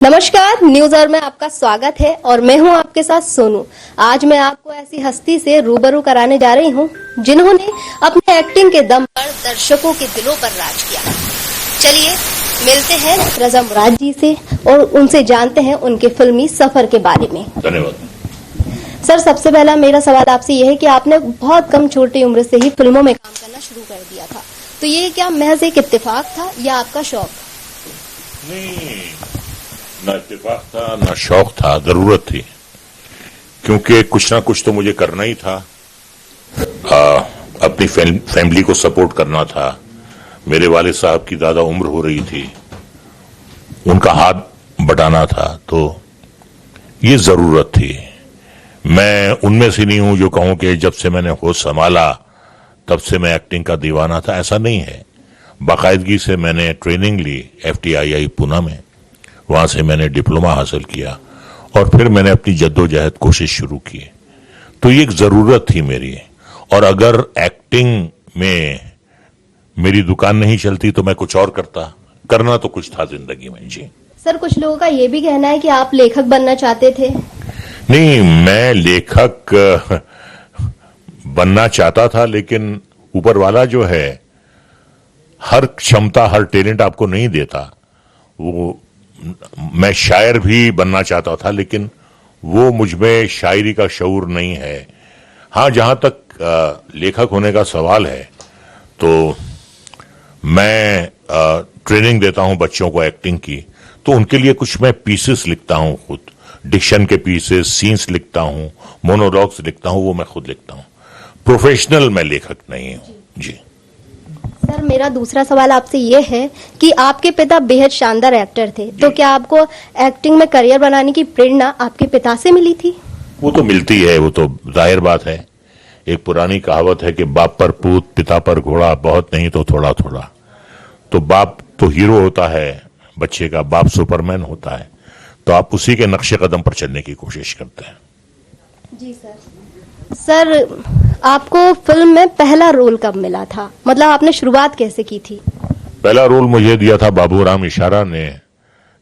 नमस्कार, न्यूज और में आपका स्वागत है और मैं हूं आपके साथ सोनू। आज मैं आपको ऐसी हस्ती से रूबरू कराने जा रही हूं जिन्होंने अपने एक्टिंग के दम पर दर्शकों के दिलों पर राज किया। चलिए मिलते हैं रजा मुराद जी से और उनसे जानते हैं उनके फिल्मी सफर के बारे में। धन्यवाद सर, सबसे पहला मेरा सवाल आपसे ये है कि आपने बहुत कम छोटी उम्र से ही फिल्मों में काम करना शुरू कर दिया था, तो ये क्या महज एक इत्तेफाक था या आपका शौक? नहीं, ना इत्तेफाक था ना शौक था, जरूरत थी, क्योंकि कुछ ना कुछ तो मुझे करना ही था। अपनी फैमिली को सपोर्ट करना था। मेरे वालिद साहब की ज्यादा उम्र हो रही थी, उनका हाथ बटाना था, तो ये जरूरत थी। मैं उनमें से नहीं हूं जो कहूं कि जब से मैंने होश संभाला तब से मैं एक्टिंग का दीवाना था, ऐसा नहीं है। बाकायदगी से मैंने ट्रेनिंग ली FTII पूना में, वहां से मैंने डिप्लोमा हासिल किया और फिर मैंने अपनी जद्दोजहद कोशिश शुरू की। तो ये एक जरूरत थी मेरी, और अगर एक्टिंग में मेरी दुकान नहीं चलती तो मैं कुछ और करता। करना तो कुछ था जिंदगी में। जी सर, कुछ लोगों का ये भी कहना है कि आप लेखक बनना चाहते थे। नहीं, मैं लेखक बनना चाहता था, लेकिन ऊपर वाला जो है हर क्षमता, हर टैलेंट आपको नहीं देता। वो मैं शायर भी बनना चाहता था, लेकिन वो मुझमें शायरी का शऊर नहीं है। हाँ, जहां तक लेखक होने का सवाल है, तो मैं ट्रेनिंग देता हूं बच्चों को एक्टिंग की, तो उनके लिए कुछ मैं पीसेस लिखता हूं खुद, डिक्शन के पीसेस, सीन्स लिखता हूं, मोनोलॉग्स लिखता हूं, वो मैं खुद लिखता हूं। प्रोफेशनल मैं लेखक नहीं हूं। जी सर, मेरा दूसरा सवाल आपसे ये है कि आपके पिता बेहद शानदार एक्टर थे, तो क्या आपको एक्टिंग में करियर बनाने की प्रेरणा आपके पिता से मिली थी? वो तो मिलती है, वो तो जाहिर बात है। एक पुरानी कहावत है कि बाप पर पूत, पिता पर घोड़ा, बहुत नहीं तो थोड़ा थोड़ा। तो बाप तो हीरो होता है, बच्चे का बाप सुपरमैन होता है, तो आप उसी के नक्शे कदम पर चलने की कोशिश करते हैं। जी सर। सर, आपको फिल्म में पहला रोल कब मिला था? मतलब आपने शुरुआत कैसे की थी? पहला रोल मुझे दिया था बाबूराम इशारा ने।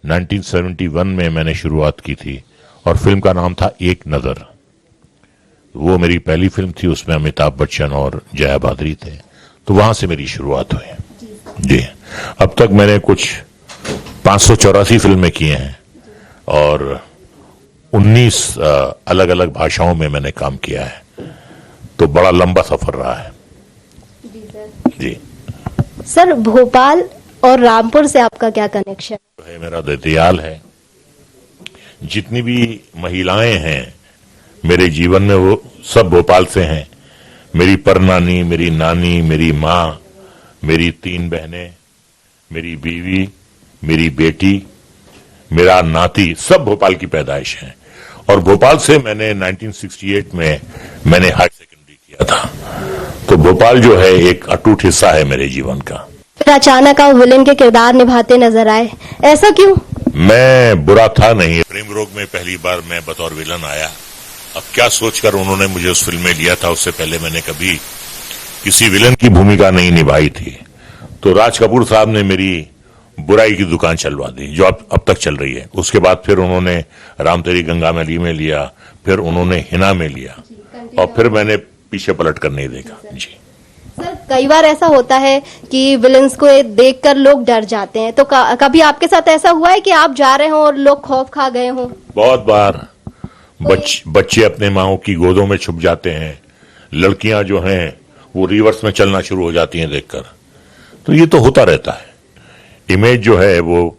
1971 में मैंने शुरुआत की थी और फिल्म का नाम था एक नजर। वो मेरी पहली फिल्म थी, उसमें अमिताभ बच्चन और जया भादरी थे, तो वहां से मेरी शुरुआत हुई। जी, अब तक मैंने कुछ 584 फिल्में की हैं और 19 अलग अलग भाषाओं में मैंने काम किया है, तो बड़ा लंबा सफर रहा है। जी सर। जी सर, भोपाल और रामपुर से आपका क्या कनेक्शन है? मेरा दतियाल है। जितनी भी महिलाएं हैं मेरे जीवन में, वो सब भोपाल से हैं। मेरी परनानी, मेरी नानी, मेरी माँ, मेरी 3 बहनें, मेरी बीवी, मेरी बेटी, मेरा नाती, सब भोपाल की पैदाइश है। और भोपाल से मैंने 1968 में मैंने हायर सेकेंडरी किया था, तो भोपाल जो है एक अटूट हिस्सा है मेरे जीवन का। फिर अचानक आप विलेन के किरदार निभाते नजर आए, ऐसा क्यों? मैं बुरा था नहीं। प्रेम रोग में पहली बार मैं बतौर विलन आया। अब क्या सोचकर उन्होंने मुझे उस फिल्म में लिया था, उससे पहले मैंने कभी किसी विलन की भूमिका नहीं निभाई थी। तो राज कपूर साहब ने मेरी बुराई की दुकान चलवा दी, जो अब तक चल रही है। उसके बाद फिर उन्होंने राम तेरी गंगा मैली में लिया, फिर उन्होंने हिना में लिया, और फिर मैंने पीछे पलट कर नहीं देखा। जी सर, कई बार ऐसा होता है कि विलेंस को देखकर लोग डर जाते हैं, तो कभी आपके साथ ऐसा हुआ है कि आप जा रहे हो और लोग खौफ खा गए हों? बहुत बार बच्चे अपने माओ की गोदों में छुप जाते हैं, लड़कियां जो हैं वो रिवर्स में चलना शुरू हो जाती हैं देखकर। तो ये तो होता रहता है। इमेज जो है वो,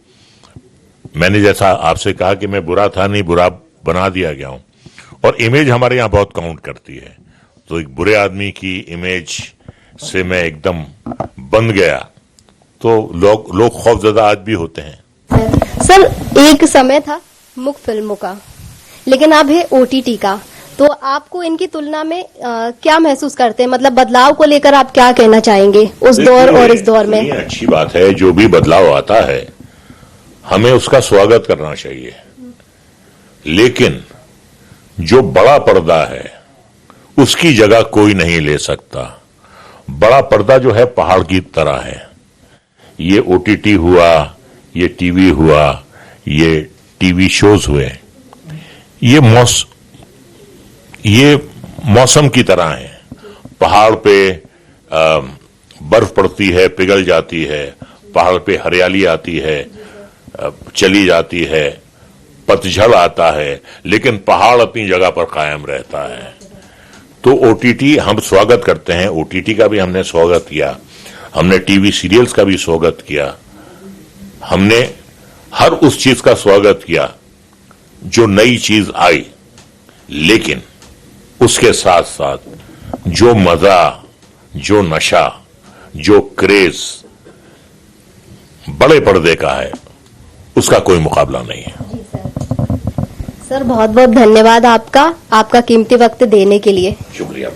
मैंने जैसा आपसे कहा कि मैं बुरा था नहीं, बुरा बना दिया गया हूं, और इमेज हमारे यहां बहुत काउंट करती है। तो एक बुरे आदमी की इमेज से मैं एकदम बंध गया, तो लोग खौफजदा आज भी होते हैं। सर, एक समय था मुख्य फिल्मों का, लेकिन अब है OTT का, तो आपको इनकी तुलना में क्या महसूस करते हैं? मतलब बदलाव को लेकर आप क्या कहना चाहेंगे उस दौर और इस दौर में? अच्छी बात है, जो भी बदलाव आता है हमें उसका स्वागत करना चाहिए, लेकिन जो बड़ा पर्दा है उसकी जगह कोई नहीं ले सकता। बड़ा पर्दा जो है पहाड़ की तरह है। ये OTT हुआ, ये TV हुआ, ये टीवी शोज हुए, ये मौसम की तरह है। पहाड़ पे बर्फ पड़ती है, पिघल जाती है, पहाड़ पे हरियाली आती है, चली जाती है, पतझड़ आता है, लेकिन पहाड़ अपनी जगह पर कायम रहता है। तो ओटीटी हम स्वागत करते हैं, ओटीटी का भी हमने स्वागत किया, हमने टीवी सीरियल्स का भी स्वागत किया, हमने हर उस चीज का स्वागत किया जो नई चीज आई, लेकिन उसके साथ साथ जो मजा, जो नशा, जो क्रेज बड़े पर्दे का है, उसका कोई मुकाबला नहीं है। सर बहुत बहुत धन्यवाद आपका कीमती वक्त देने के लिए। शुक्रिया।